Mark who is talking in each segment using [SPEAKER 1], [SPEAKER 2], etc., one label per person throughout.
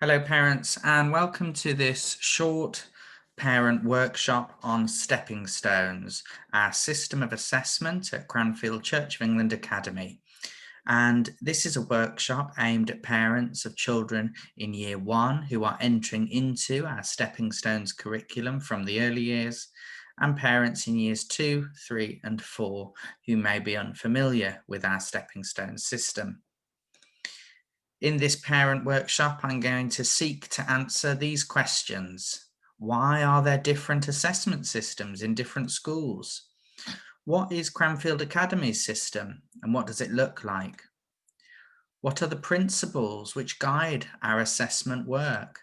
[SPEAKER 1] Hello parents and welcome to this short parent workshop on stepping stones, our system of assessment at Cranfield Church of England Academy. And this is a workshop aimed at parents of children in year 1 who are entering into our stepping stones curriculum from the early years, and parents in years 2, 3 and 4 who may be unfamiliar with our stepping stones system. In this parent workshop, I'm going to seek to answer these questions. Why are there different assessment systems in different schools? What is Cranfield Academy's system and what does it look like? What are the principles which guide our assessment work?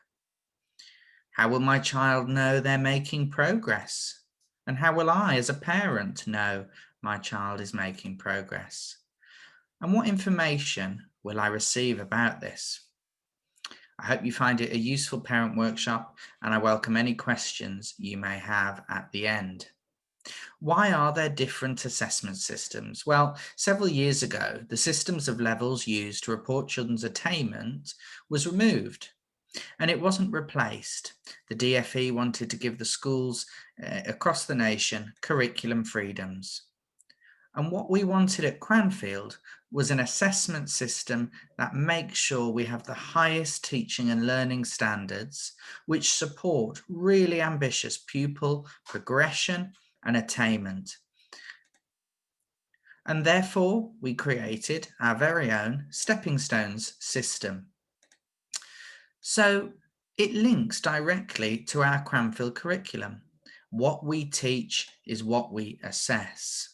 [SPEAKER 1] How will my child know they're making progress? And how will I, as a parent, know my child is making progress? And what information will I receive about this? I hope you find it a useful parent workshop, and I welcome any questions you may have at the end. Why are there different assessment systems? Well, several years ago, the systems of levels used to report children's attainment was removed, and it wasn't replaced. The DfE wanted to give the schools across the nation curriculum freedoms. And what we wanted at Cranfield was an assessment system that makes sure we have the highest teaching and learning standards, which support really ambitious pupil progression and attainment. And therefore, we created our very own stepping stones system. So it links directly to our Cranfield curriculum. What we teach is what we assess.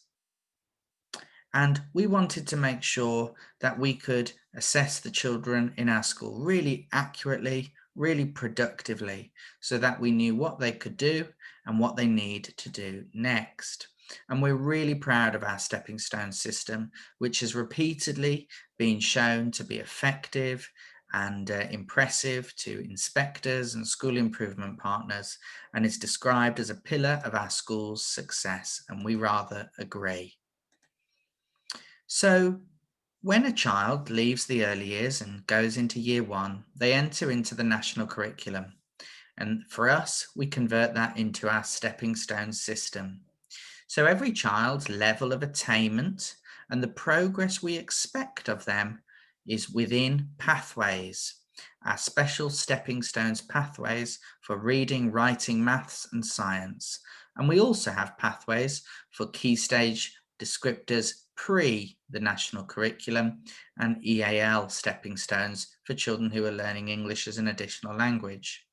[SPEAKER 1] And we wanted to make sure that we could assess the children in our school really accurately, really productively, so that we knew what they could do and what they need to do next. And we're really proud of our stepping stone system, which has repeatedly been shown to be effective and impressive to inspectors and school improvement partners, and is described as a pillar of our school's success, and we rather agree. So when a child leaves the early years and goes into year 1, they enter into the national curriculum. And for us, we convert that into our stepping stone system. So every child's level of attainment and the progress we expect of them is within pathways, our special stepping stones pathways for reading, writing, maths and science. And we also have pathways for key stage descriptors pre the national curriculum and EAL stepping stones for children who are learning English as an additional language.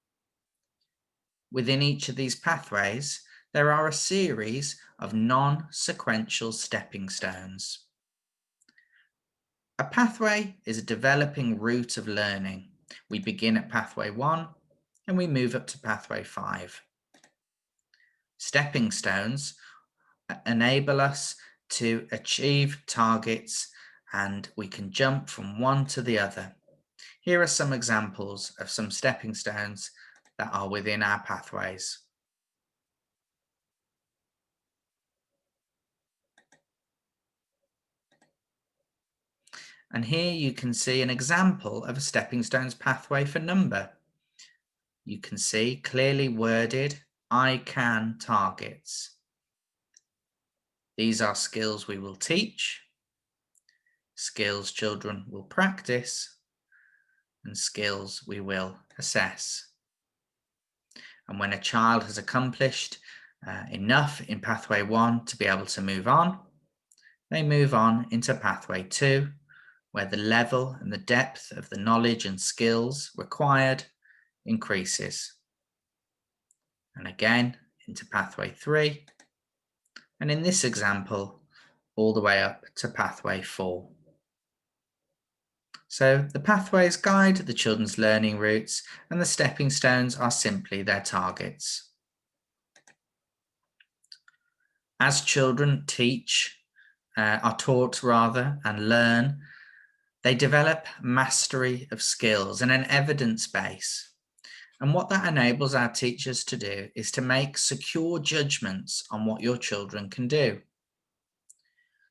[SPEAKER 1] Within each of these pathways, there are a series of non-sequential stepping stones. A pathway is a developing route of learning. We begin at pathway 1 and we move up to pathway 5. Stepping stones enable us to achieve targets and we can jump from one to the other. Here are some examples of some stepping stones that are within our pathways. And here you can see an example of a stepping stones pathway for number. You can see clearly worded I can targets. These are skills we will teach, skills children will practice, and skills we will assess. And when a child has accomplished enough in pathway 1 to be able to move on, they move on into pathway 2, where the level and the depth of the knowledge and skills required increases. And again into pathway 3, and in this example, all the way up to pathway 4. So the pathways guide the children's learning routes and the stepping stones are simply their targets. As children are taught and learn, they develop mastery of skills and an evidence base. And what that enables our teachers to do is to make secure judgments on what your children can do.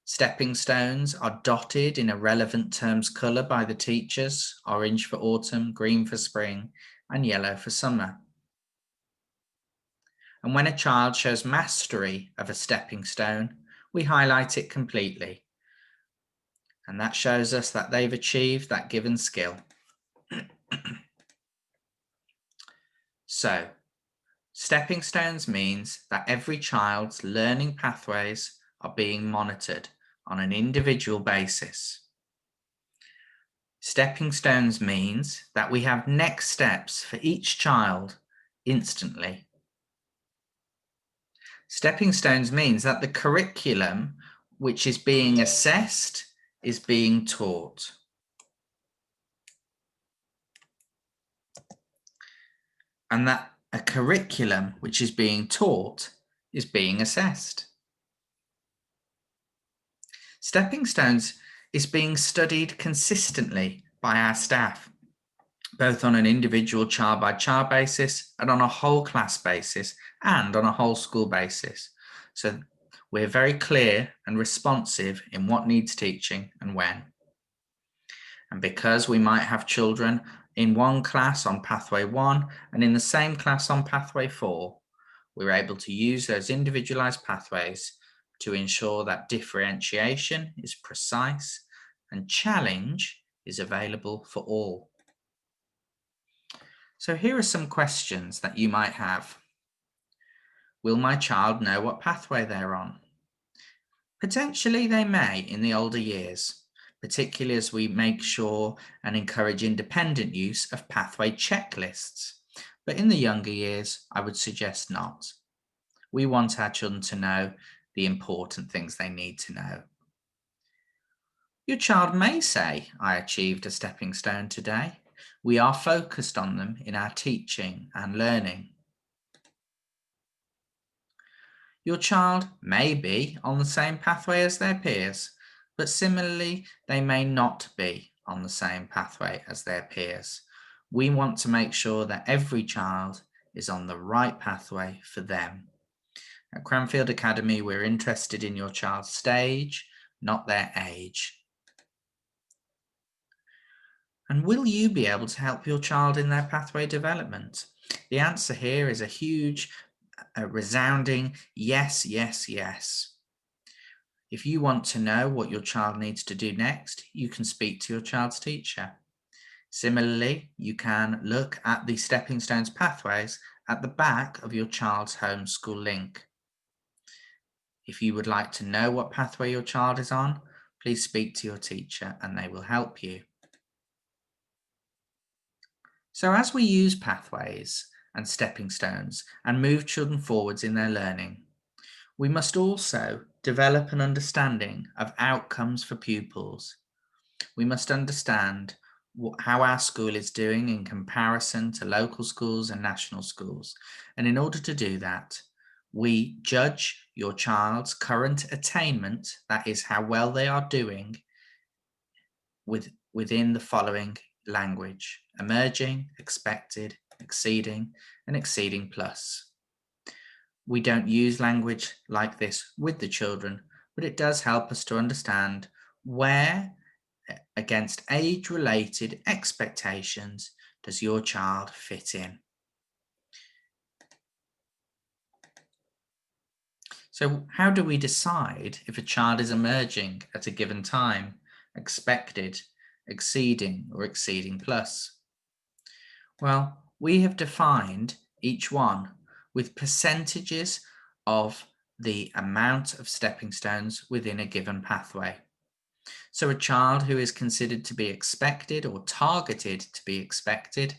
[SPEAKER 1] Stepping stones are dotted in a relevant terms colour by the teachers: orange for autumn, green for spring, and yellow for summer. And when a child shows mastery of a stepping stone, we highlight it completely. And that shows us that they've achieved that given skill. So, stepping stones means that every child's learning pathways are being monitored on an individual basis. Stepping stones means that we have next steps for each child instantly. Stepping stones means that the curriculum which is being assessed is being taught. And that a curriculum which is being taught is being assessed. Stepping stones is being studied consistently by our staff, both on an individual child by child basis and on a whole class basis and on a whole school basis. So we're very clear and responsive in what needs teaching and when. And because we might have children in one class on pathway 1 and in the same class on pathway 4, we're able to use those individualized pathways to ensure that differentiation is precise and challenge is available for all. So here are some questions that you might have. Will my child know what pathway they're on? Potentially they may in the older years, particularly as we make sure and encourage independent use of pathway checklists. But in the younger years, I would suggest not. We want our children to know the important things they need to know. Your child may say, I achieved a stepping stone today. We are focused on them in our teaching and learning. Your child may be on the same pathway as their peers, but similarly, they may not be on the same pathway as their peers. We want to make sure that every child is on the right pathway for them. At Cranfield Academy, we're interested in your child's stage, not their age. And will you be able to help your child in their pathway development? The answer here is a huge, resounding yes, yes, yes. If you want to know what your child needs to do next, you can speak to your child's teacher. Similarly, you can look at the Stepping Stones pathways at the back of your child's homeschool link. If you would like to know what pathway your child is on, please speak to your teacher and they will help you. So as we use pathways and stepping stones and move children forwards in their learning, we must also develop an understanding of outcomes for pupils. We must understand how our school is doing in comparison to local schools and national schools. And in order to do that, we judge your child's current attainment, that is how well they are doing, within the following language: emerging, expected, exceeding, and exceeding plus. We don't use language like this with the children, but it does help us to understand where, against age-related expectations, does your child fit in. So how do we decide if a child is emerging at a given time, expected, exceeding, or exceeding plus? Well, we have defined each one with percentages of the amount of stepping stones within a given pathway. So a child who is considered to be expected or targeted to be expected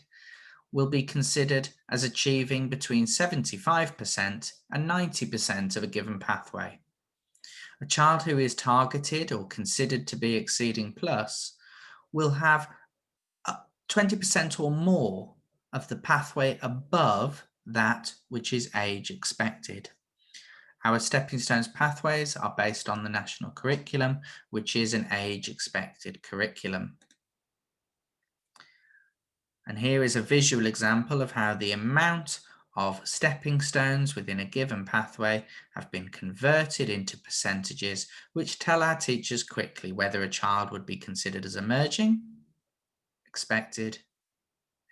[SPEAKER 1] will be considered as achieving between 75% and 90% of a given pathway. A child who is targeted or considered to be exceeding plus will have 20% or more of the pathway above that which is age expected. Our stepping stones pathways are based on the national curriculum, which is an age expected curriculum. And here is a visual example of how the amount of stepping stones within a given pathway have been converted into percentages which tell our teachers quickly whether a child would be considered as emerging, expected,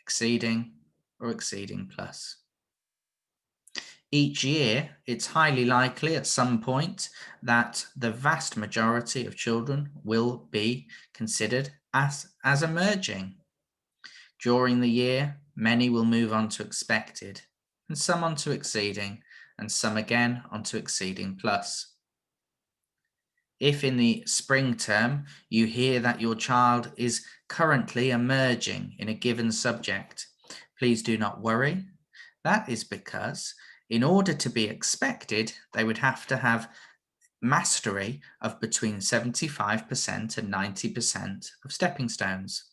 [SPEAKER 1] exceeding, or exceeding plus. Each year, it's highly likely at some point that the vast majority of children will be considered as emerging. During the year, many will move on to expected, and some on to exceeding, and some again on to exceeding plus. If in the spring term you hear that your child is currently emerging in a given subject, please do not worry. That is because in order to be expected, they would have to have mastery of between 75% and 90% of stepping stones.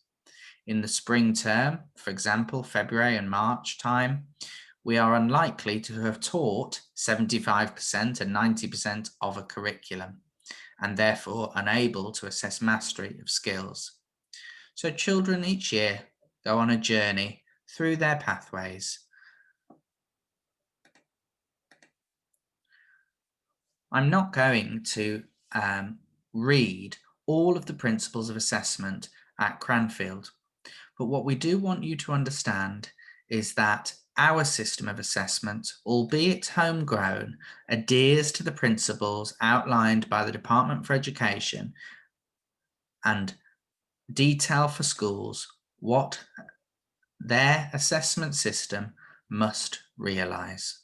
[SPEAKER 1] In the spring term, for example, February and March time, we are unlikely to have taught 75% and 90% of a curriculum, and therefore unable to assess mastery of skills. So children each year go on a journey through their pathways. I'm not going to read all of the principles of assessment at Cranfield, but what we do want you to understand is that our system of assessment, albeit homegrown, adheres to the principles outlined by the Department for Education and detail for schools what their assessment system must realise.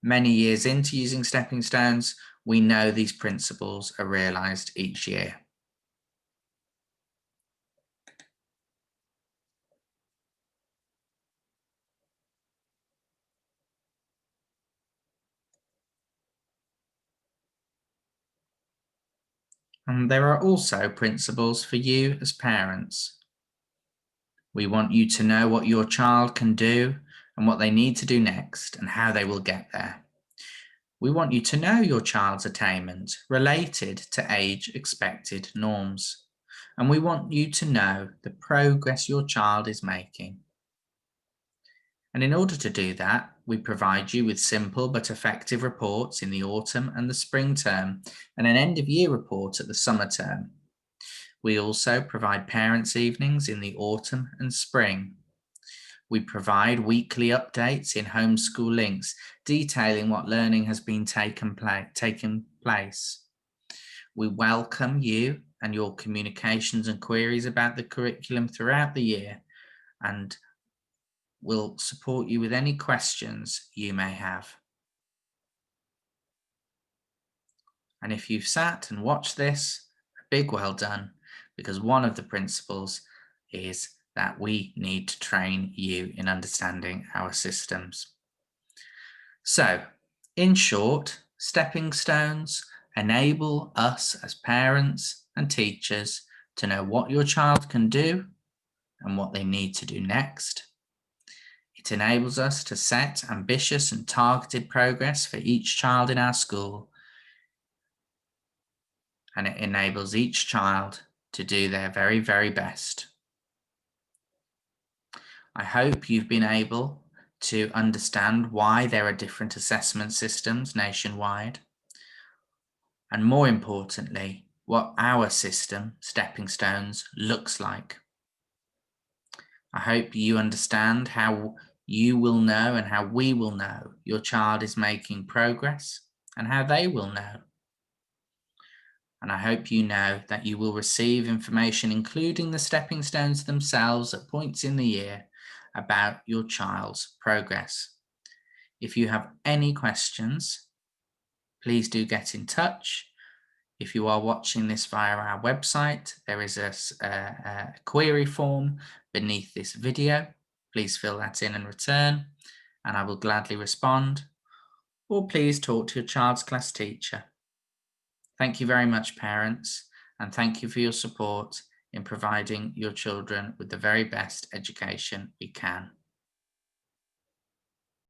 [SPEAKER 1] Many years into using stepping stones, we know these principles are realised each year. And there are also principles for you as parents. We want you to know what your child can do and what they need to do next and how they will get there. We want you to know your child's attainment related to age-expected norms. And we want you to know the progress your child is making. And in order to do that, we provide you with simple but effective reports in the autumn and the spring term, and an end-of-year report at the summer term. We also provide parents' evenings in the autumn and spring. We provide weekly updates in homeschool links detailing what learning has been taking place. We welcome you and your communications and queries about the curriculum throughout the year, and will support you with any questions you may have. And if you've sat and watched this, a big well done, because one of the principles is that we need to train you in understanding our systems. So, in short, stepping stones enable us as parents and teachers to know what your child can do and what they need to do next. It enables us to set ambitious and targeted progress for each child in our school. And it enables each child to do their very, very best. I hope you've been able to understand why there are different assessment systems nationwide, and more importantly, what our system, Stepping Stones, looks like. I hope you understand how you will know and how we will know your child is making progress and how they will know. And I hope you know that you will receive information, including the stepping stones themselves, at points in the year about your child's progress. If you have any questions, please do get in touch. If you are watching this via our website, there is a query form beneath this video. Please fill that in and return, and I will gladly respond. Or please talk to your child's class teacher. Thank you very much, parents, and thank you for your support in providing your children with the very best education we can.